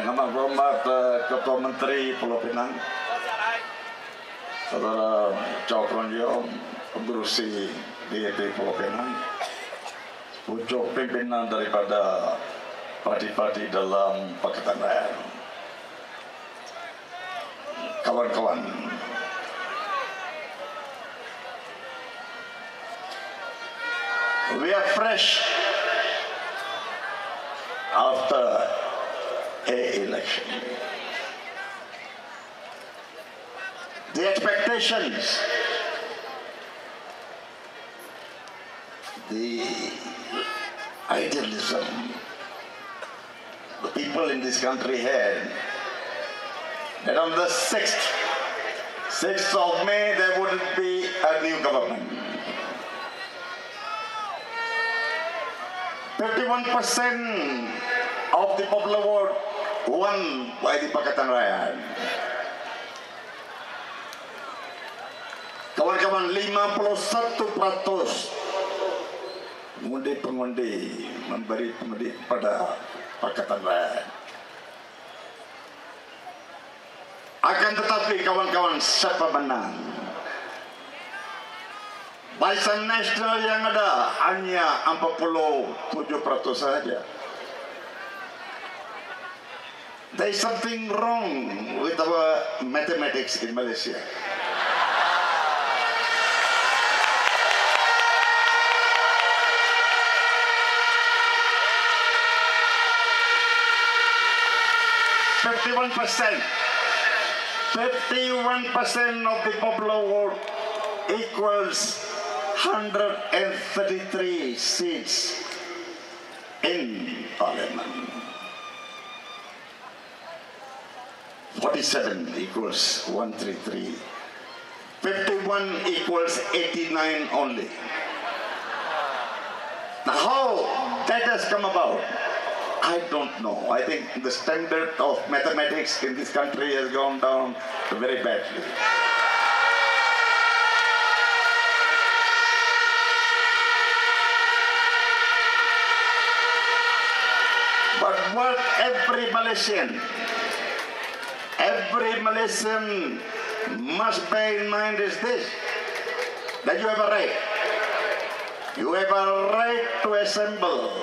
Yang amat berhormat Ketua Menteri Pulau Pinang, Saudara Chow Kron Yeong, pengurusi DAP Pulau Pinang, pucuk pimpinan daripada parti-parti dalam Pakatan Rakyat, kawan-kawan. We are fresh after an election. The expectations, the idealism the people in this country had, that on the 6th of May there would be a new government. 51% of the popular vote won by the Pakatan Rakyat. Kawan-kawan, 51% pengundi-pengundi memberi pengundi pada Pakatan Rakyat. Akan tetapi kawan-kawan, siapa menang? Barisan Nasional yang ada hanya 47% saja. There is something wrong with our mathematics in Malaysia. Fifty-one percent of the popular vote equals 133 seats in Parliament. 47 equals 133. 51 equals 89 only. Now how that has come about, I don't know. I think the standard of mathematics in this country has gone down very badly. But what every Malaysian must bear in mind is this, that you have a right. You have a right to assemble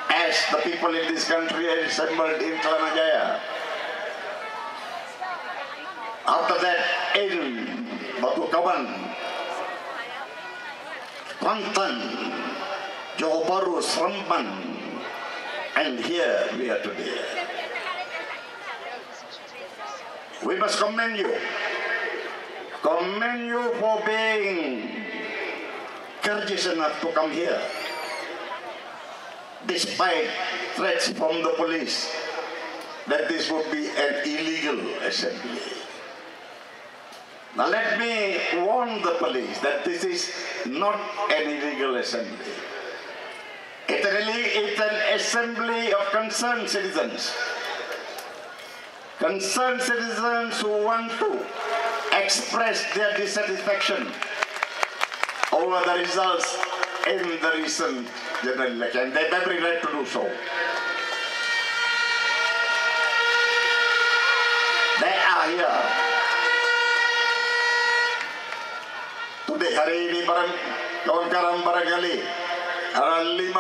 as the people in this country are assembled in Kelana Jaya. After that, in Batu Kawan, Kuantan, Johor Bahru, Seremban, and here we are today. We must commend you for being courageous enough to come here, despite threats from the police that this would be an illegal assembly. Now let me warn the police that this is not an illegal assembly. It's an assembly of concerned citizens. Concerned citizens who want to express their dissatisfaction over the results in the recent general election. They have every right to do so. They are here. Today, hari ini kawan-kawan barangkali ada 50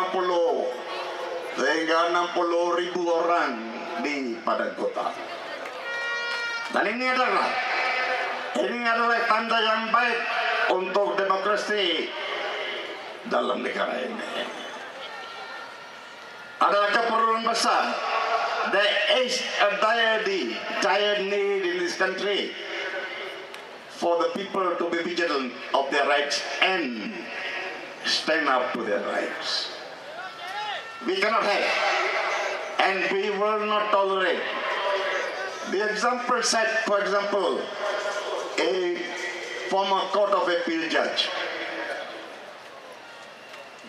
sehingga 60,000 orang di Padang Kota. Dan ini adalah tanda yang baik untuk demokrasi dalam negara ini. Adalah keperluan besar. There is a dire need in this country for the people to be vigilant of their rights and stand up to their rights. We cannot have, and we will not tolerate. The example set, for example, a former Court of Appeal judge,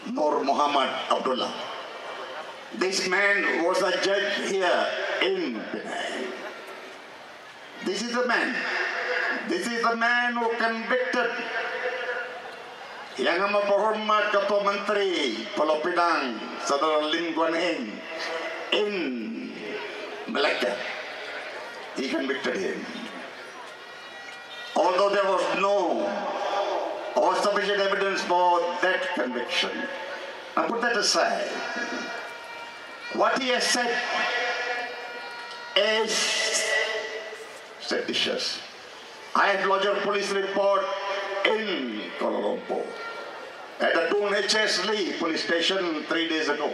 Nur Muhammad Abdullah. This man was a judge here in Penang. This is the man who convicted Yang Amat Berhormat Ketua Menteri Pulau Pinang, Saudara Lim Guan Eng, in Malacca. He convicted him. Although there was no or sufficient evidence for that conviction. Now put that aside. What he has said is seditious. I had lodged a police report in Kuala Lumpur at the Tun H.S. Lee police station 3 days ago.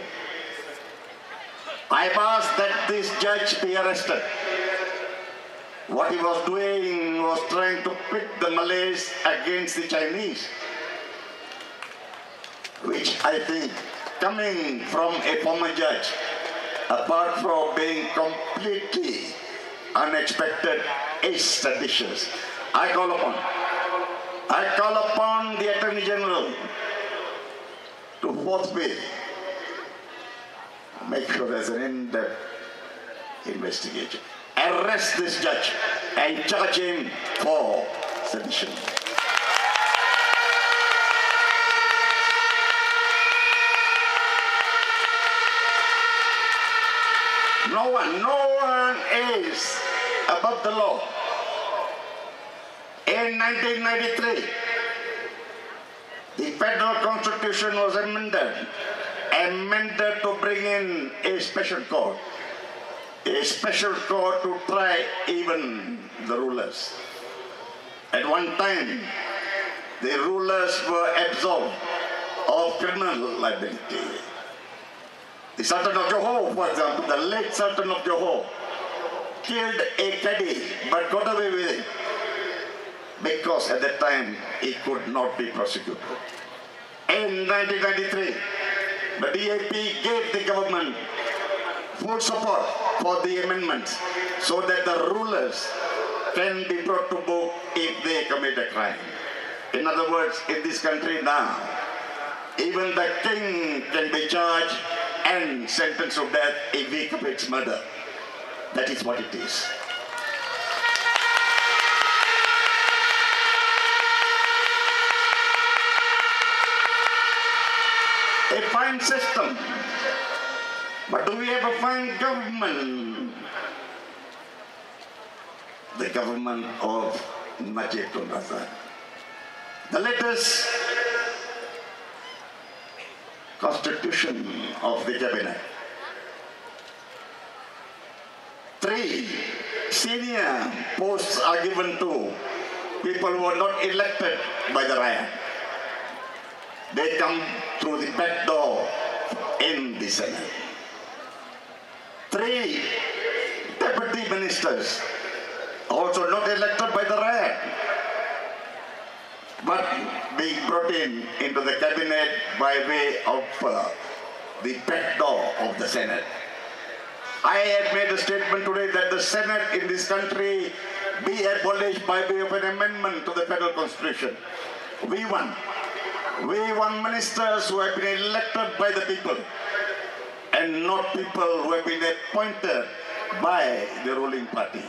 I have asked that this judge be arrested. What he was doing was trying to pit the Malays against the Chinese, which I think, coming from a former judge, apart from being completely unexpected, is seditious. I call upon the Attorney General to forthwith make sure there's an in-depth investigation. Arrest this judge and charge him for sedition. No one is above the law. In 1993, the federal constitution was amended to bring in a special court to try even the rulers. At one time, the rulers were absolved of criminal liability. The Sultan of Johor, for example, the late Sultan of Johor, killed a caddy but got away with it because at that time he could not be prosecuted. In 1993, the DAP gave the government full support for the amendments so that the rulers can be brought to book if they commit a crime. In other words, in this country now, even the king can be charged and sentenced to death if he commits murder. That is what it is. A fine system. But do we have a fine government? The government of Najib Razak. The latest constitution of the cabinet. 3 senior posts are given to people who are not elected by the Raya. They come through the back door in the Senate. 3 deputy ministers, also not elected by the Raya, but being brought into the cabinet by way of the back door of the Senate. I have made a statement today that the Senate in this country be abolished by way of an amendment to the federal constitution. We want ministers who have been elected by the people and not people who have been appointed by the ruling party.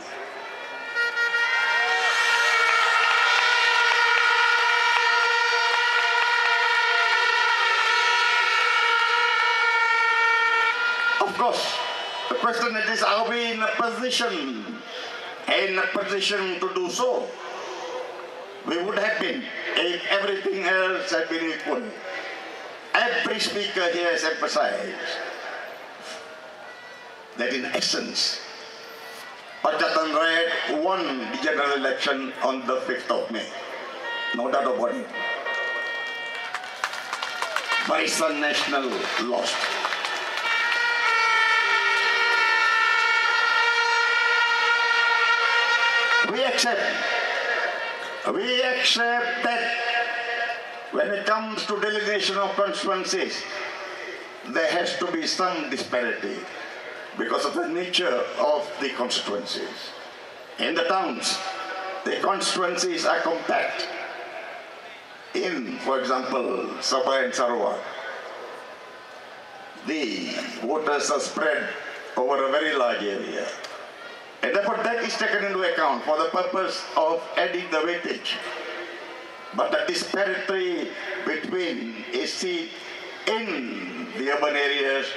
Of course, the question is, are we in a position to do so? We would have been if everything else had been equal. Every speaker here has emphasized that in essence, Pakatan Rakyat won the general election on the 5th of May. No doubt about it. Barisan Nasional lost. We accept that when it comes to delineation of constituencies, there has to be some disparity because of the nature of the constituencies. In the towns, the constituencies are compact. In, for example, Sabah and Sarawak, the voters are spread over a very large area. And therefore that is taken into account for the purpose of adding the weightage. But the disparity between a seat in the urban areas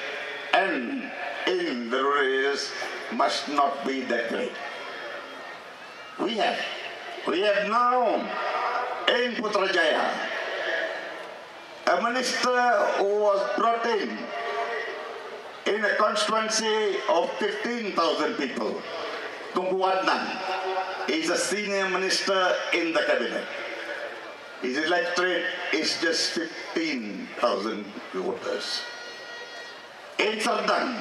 and in the rural areas must not be that great. We have now in Putrajaya a minister who was brought in a constituency of 15,000 people. Tunku Adnan is a senior minister in the cabinet. His electorate is just 15,000 voters. In Padang,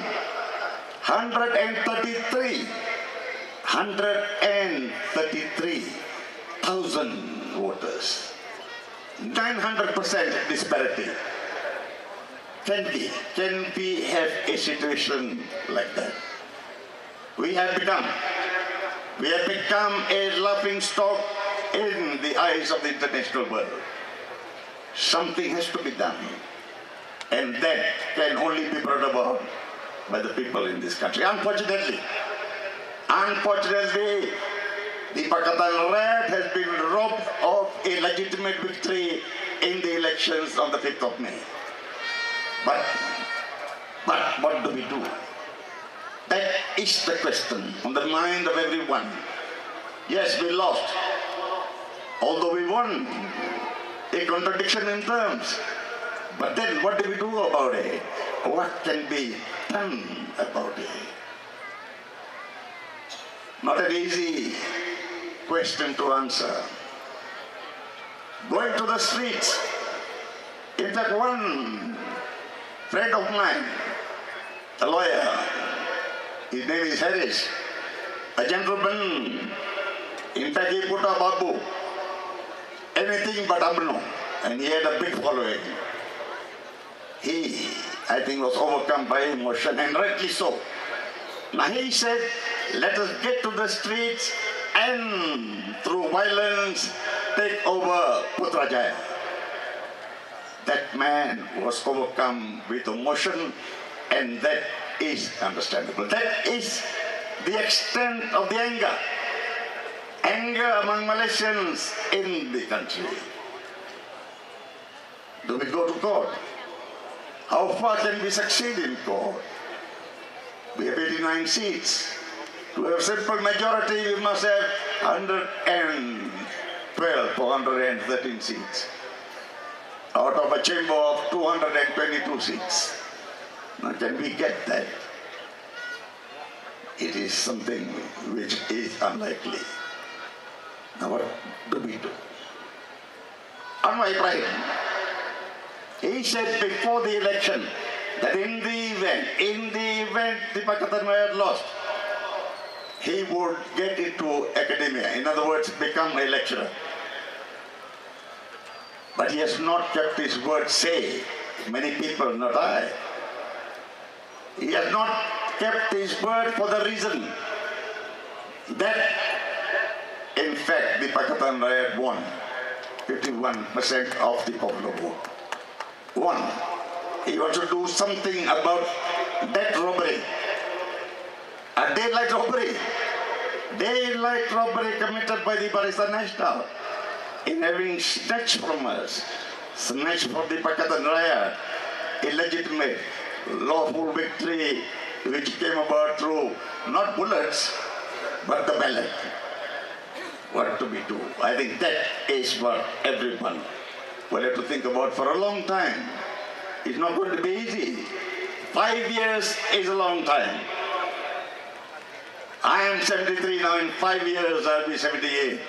133,000 voters. 900% disparity. Can we have a situation like that? We have become a laughing stock in the eyes of the international world. Something has to be done. And that can only be brought about by the people in this country. Unfortunately, the Pakatan Red has been robbed of a legitimate victory in the elections on the 5th of May. But what do we do? That is the question on the mind of everyone. Yes, we lost. Although we won, a contradiction in terms. But then what do we do about it? What can be done about it? Not an easy question to answer. Going to the streets. In fact, one friend of mine, a lawyer, his name is Harris, a gentleman, in fact he put a babu, anything but Abno, and he had a big following. He, I think, was overcome by emotion, and rightly so. Now he said, let us get to the streets and through violence take over Putrajaya. That man was overcome with emotion, and that is understandable. That is the extent of the anger among Malaysians in the country. Do we go to court? How far can we succeed in court? We have 89 seats. To have simple majority, we must have 112 or 113 seats out of a chamber of 222 seats. Now, can we get that? It is something which is unlikely. Now, what do we do? Anwar Ibrahim, he said before the election that in the event the Pakatan had lost, he would get into academia. In other words, become a lecturer. But he has not kept his word, say many people, not I. He has not kept his word for the reason that, in fact, the Pakatan Riot won 51% of the popular vote. One, he wants to do something about that robbery. A daylight robbery committed by the Barisan Nasional in having snatched from us, snatched from the Pakatan Raya, illegitimate, lawful victory which came about through not bullets, but the ballot. What do we do? I think that is what everyone will have to think about for a long time. It's not going to be easy. 5 years is a long time. I am 73 now. In 5 years I'll be 78.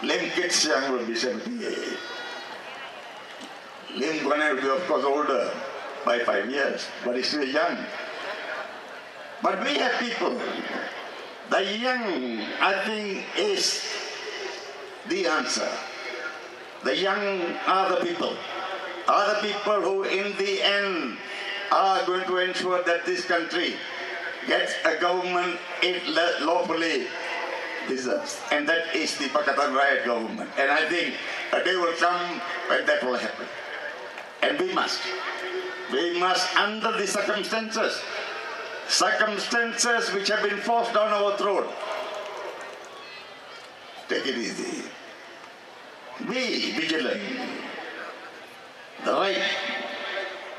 Lim Kit Siang will be 78. Lim Guanay will be, of course, older by 5 years, but he's still young. But we have people. The young, I think, is the answer. The young are the people who in the end are going to ensure that this country gets a government it lawfully deserves. And that is the Pakatan Riot government. And I think a day will come when that will happen. And we must, under the circumstances which have been forced down our throat, take it easy. Be vigilant. The right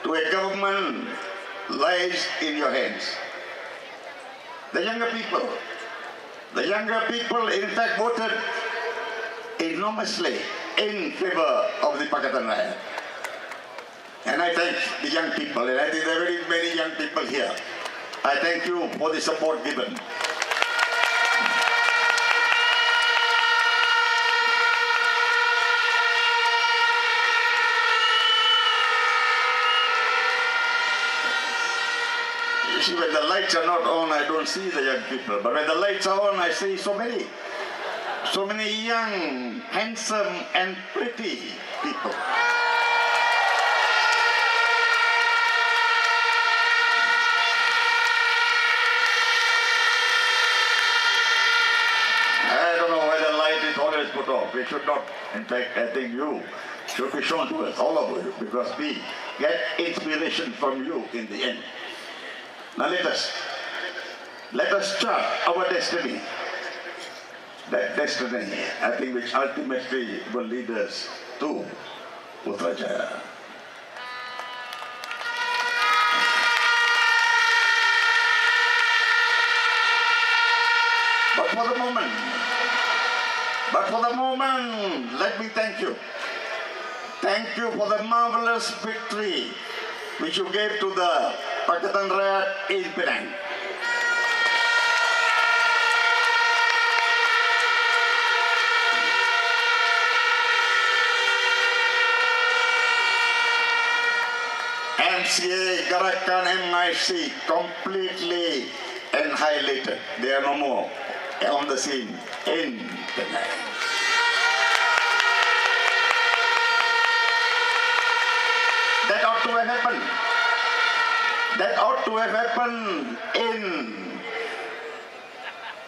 to a government lies in your hands. The younger people in fact voted enormously in favor of the Pakatan Raya. And I thank the young people, and I think there are very many young people here. I thank you for the support given. You see, when the lights are not on, I don't see the young people. But when the lights are on, I see so many young, handsome, and pretty people. I don't know why the light is always put off. It should not. In fact, I think you should be shown to us, all of you, because we get inspiration from you in the end. Now let us chart our destiny. That destiny, I think, which ultimately will lead us to Putrajaya. But for the moment, let me thank you. Thank you for the marvelous victory which you gave to the Pakatan Raya in Padang. MCA, Garakan, MIC completely annihilated. They are no more on the scene in Padang. That ought to have happened. That ought to have happened in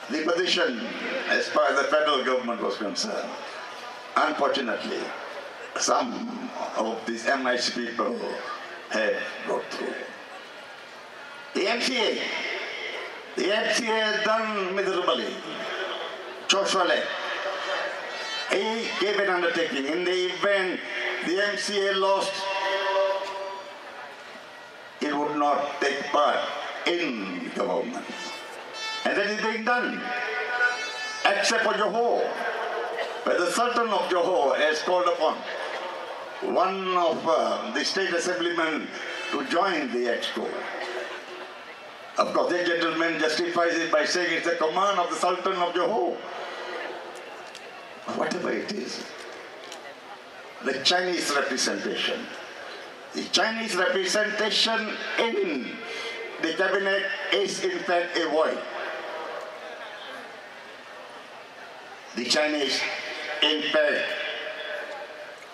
the position as far as the federal government was concerned. Unfortunately, some of these MIC people have got through. The MCA has done miserably. Choshwale, he gave an undertaking. In the event the MCA lost, it would not take part in government. And that is being done, except for Johor, where the Sultan of Johor has called upon one of the state assemblymen to join the exco. Of course, that gentleman justifies it by saying it's the command of the Sultan of Johor. Whatever it is, the Chinese representation. The Chinese representation in the cabinet is in fact a void. The Chinese in fact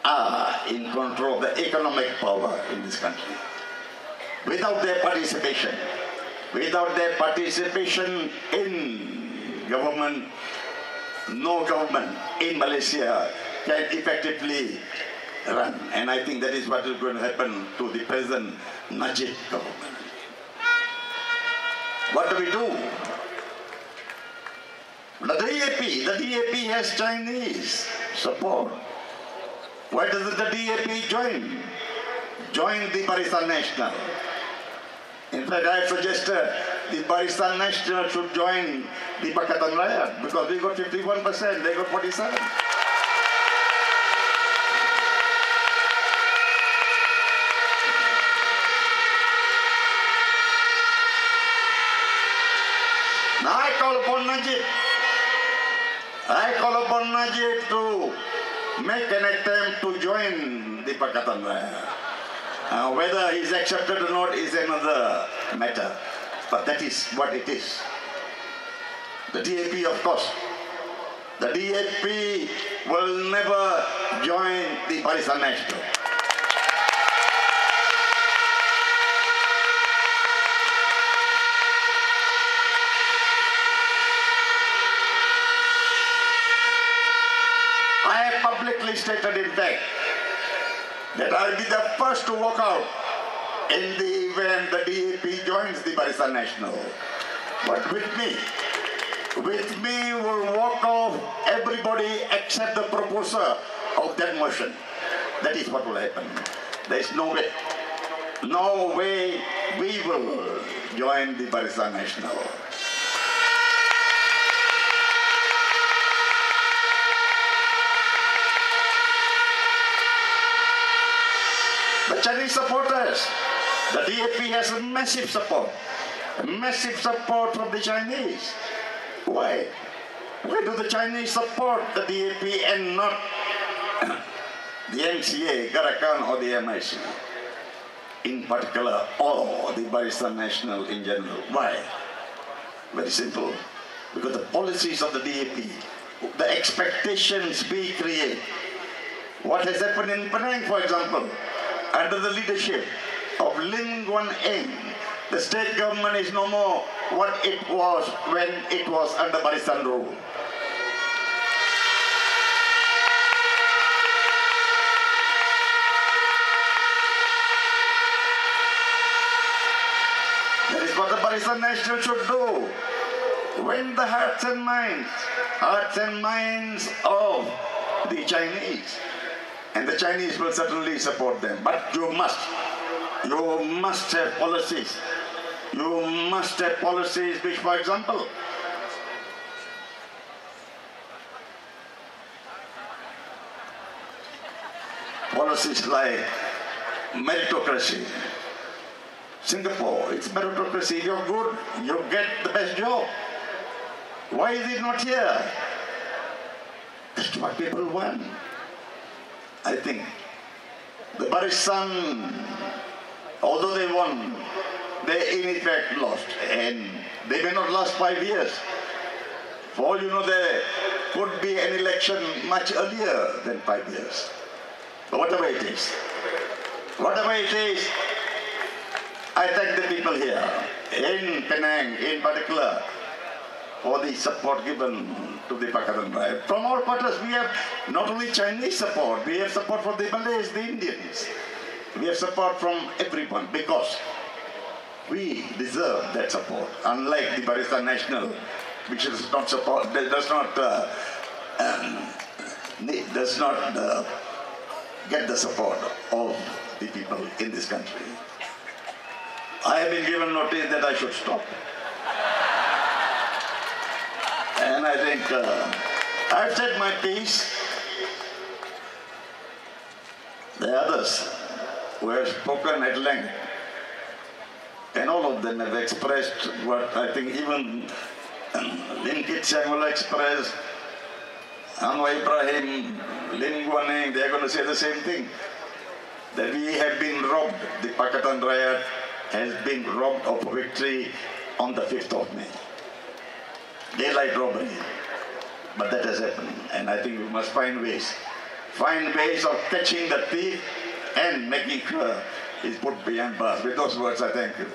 are in control of the economic power in this country. Without their participation in government, no government in Malaysia can effectively run. And I think that is what is going to happen to the present Najib government. What do we do? The DAP has Chinese support. Why doesn't the DAP join the Barisan National? In fact, I suggested the Barisan National should join the Pakatan Raya because we got 51%, they got 47%. Now I call upon Najib to make an attempt to join the Pakatan Raya. Whether he is accepted or not is another matter, but that is what it is. The DAP, of course, the DAP will never join the Barisan National. I have publicly stated, in fact, that I will be the first to walk out in the event the DAP joins the Barisan National. But with me will walk off everybody except the proposer of that motion. That is what will happen. There is no way we will join the Barisan National. The Chinese supporters, the DAP has a massive support from the Chinese. Why? Why do the Chinese support the DAP and not the MCA, Garakan or the MIC? In particular, or the Barisan National in general. Why? Very simple. Because the policies of the DAP, the expectations we create. What has happened in Padang, for example, under the leadership of Lim Guan Eng, the state government is no more what it was when it was under Barisan rule. That is what the Barisan National should do. Win the hearts and minds of the Chinese. And the Chinese will certainly support them. But you must have policies. You must have policies which, for example, policies like meritocracy. Singapore, it's meritocracy. If you're good, you get the best job. Why is it not here? That's what people want. I think the Barisan, although they won, they in effect lost. And they may not last 5 years. For all you know, there could be an election much earlier than 5 years. But whatever it is, I thank the people here, in Penang in particular, for the support given to the Pakatan Rakyat. From all quarters, we have not only Chinese support, we have support from the Malays, the Indians. We have support from everyone because we deserve that support. Unlike the Barisan National, which does not support, does not get the support of the people in this country. I have been given notice that I should stop. And I think I've said my piece. The others who have spoken at length, and all of them have expressed what I think even Lim Kit Siang will express, Anwar Ibrahim, Lim Guan Eng, they're going to say the same thing. That we have been robbed, the Pakatan Rakyat has been robbed of victory on the 5th of May. Daylight robbery. But that has happened. And I think we must find ways of catching the thief and making sure he's put behind bars. With those words, I thank you.